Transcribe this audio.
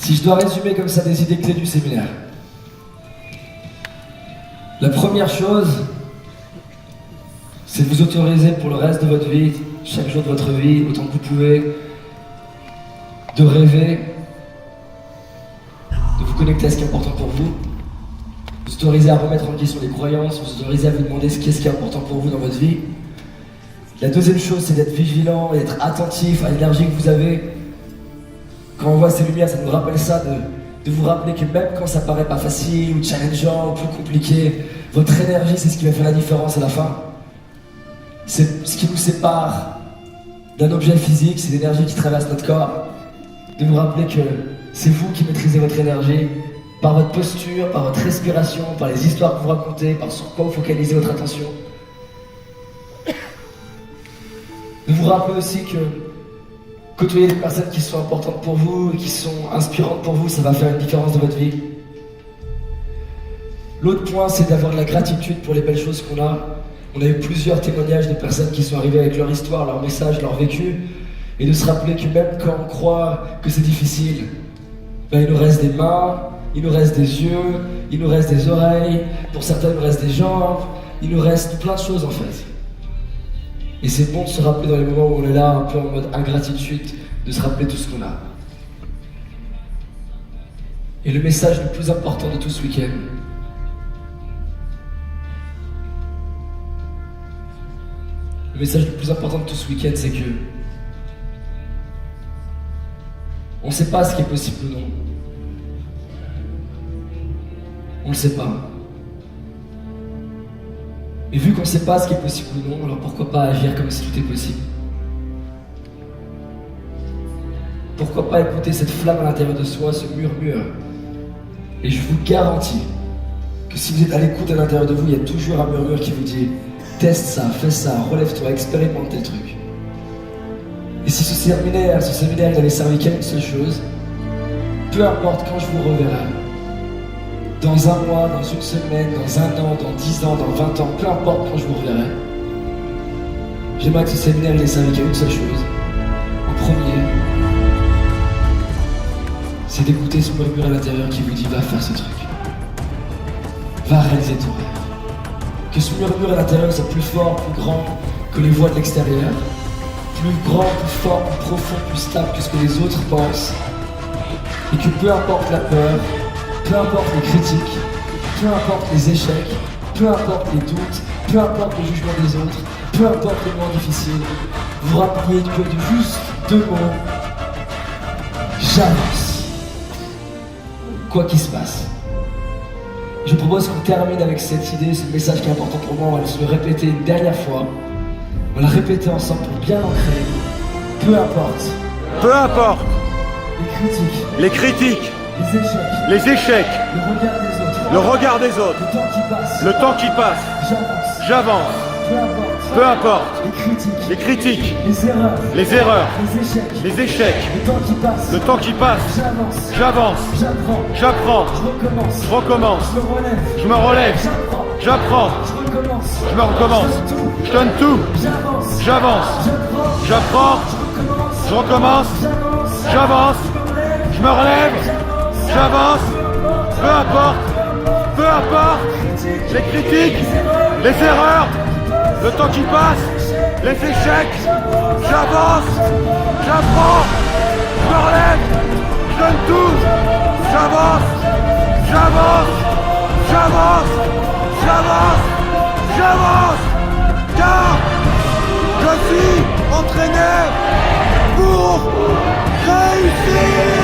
Si je dois résumer comme ça des idées clés du séminaire. La première chose, c'est de vous autoriser pour le reste de votre vie, chaque jour de votre vie, autant que vous pouvez, de rêver, de vous connecter à ce qui est important pour vous, vous autoriser à remettre en question les croyances, vous autoriser à vous demander ce qui est important pour vous dans votre vie. La deuxième chose, c'est d'être vigilant et d'être attentif à l'énergie que vous avez. Quand on voit ces lumières, ça nous rappelle ça, de vous rappeler que même quand ça paraît pas facile, ou challengeant, ou plus compliqué, votre énergie, c'est ce qui va faire la différence à la fin. C'est ce qui nous sépare d'un objet physique, c'est l'énergie qui traverse notre corps. De vous rappeler que c'est vous qui maîtrisez votre énergie, par votre posture, par votre respiration, par les histoires que vous racontez, par sur quoi vous focalisez votre attention. De vous rappeler aussi que côtoyer des personnes qui sont importantes pour vous et qui sont inspirantes pour vous, ça va faire une différence dans votre vie. L'autre point, c'est d'avoir de la gratitude pour les belles choses qu'on a. On a eu plusieurs témoignages de personnes qui sont arrivées avec leur histoire, leur message, leur vécu, et de se rappeler que même quand on croit que c'est difficile, il nous reste des mains, il nous reste des yeux, il nous reste des oreilles, pour certains il nous reste des jambes, il nous reste plein de choses en fait. Et c'est bon de se rappeler dans les moments où on est là, un peu en mode ingratitude, de se rappeler tout ce qu'on a. Et le message le plus important de tout ce week-end, c'est que on ne sait pas ce qui est possible ou non. On ne le sait pas. Et vu qu'on ne sait pas ce qui est possible ou non, alors pourquoi pas agir comme si tout est possible? Pourquoi pas écouter cette flamme à l'intérieur de soi, ce murmure? Et je vous garantis que si vous êtes à l'écoute à l'intérieur de vous, il y a toujours un murmure qui vous dit « Teste ça, fais ça, relève-toi, expérimente tel truc ». Et si ce séminaire il avait servi qu'à une seule chose, peu importe quand je vous reverrai, dans un mois, dans une semaine, dans un an, dans 10 ans, dans 20 ans, peu importe quand je vous reverrai, j'aimerais que ce séminaire il ait servi qu'à une seule chose. En premier, c'est d'écouter ce murmure à l'intérieur qui vous dit va faire ce truc. Va réaliser ton rêve. Que ce murmure à l'intérieur soit plus fort, plus grand que les voix de l'extérieur, plus grand, plus fort, plus profond, plus stable que ce que les autres pensent. Et que peu importe la peur, peu importe les critiques, peu importe les échecs, peu importe les doutes, peu importe le jugement des autres, peu importe les moments difficiles, vous rappeliez que de juste 2 mots, j'avance. Quoi qu'il se passe. Je propose qu'on termine avec cette idée, ce message qui est important pour moi, on va se le répéter une dernière fois. On va le répéter ensemble pour bien l'ancrer. Peu importe. Peu importe. Les critiques. Les échecs. Le regard des autres. Le temps qui passe. J'avance. Peu importe. Les critiques. Les erreurs. Les échecs. Le temps qui passe. J'avance. J'apprends. Je recommence. Je me relève. J'apprends. Je me recommence. Je donne tout. J'avance. J'apprends. Je recommence. J'avance. Je me relève. J'avance. Peu importe. Les critiques. Les erreurs. Le temps qui passe. Les échecs. J'avance. J'apprends. Je me relève. Je donne tout. J'avance. Car je suis entraîné pour réussir.